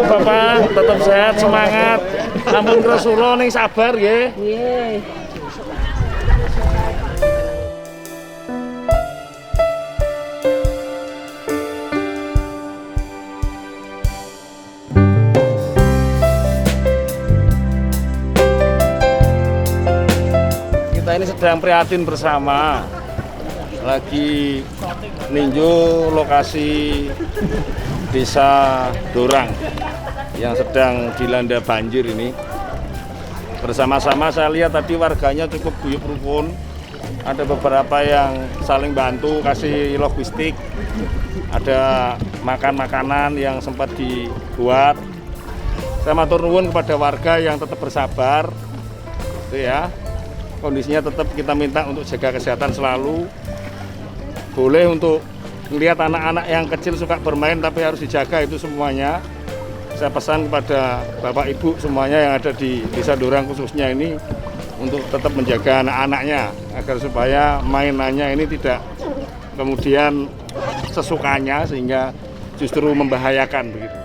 Bapak, tetap sehat, semangat. Ampun Rasulullah ning sabar nggih. Nggih. Kita ini sedang prihatin bersama, lagi ninjau lokasi Desa Dorang yang sedang dilanda banjir ini. Bersama-sama saya lihat tadi warganya cukup guyup rukun. Ada beberapa yang saling bantu kasih logistik. Ada makanan yang sempat dibuat. Saya matur nuwun kepada warga yang tetap bersabar. Itu ya. Kondisinya tetap kita minta untuk jaga kesehatan selalu. Boleh untuk melihat anak-anak yang kecil suka bermain tapi harus dijaga itu semuanya. Saya pesan kepada Bapak Ibu semuanya yang ada di Desa Dorang khususnya ini untuk tetap menjaga anak-anaknya agar supaya mainannya ini tidak kemudian sesukanya sehingga justru membahayakan begitu.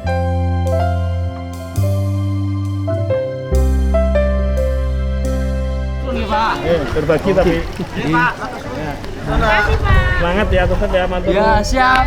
Berbagi tapi. Terima kasih, Pak. Semangat ya tetap ya mantul. Ya, siap.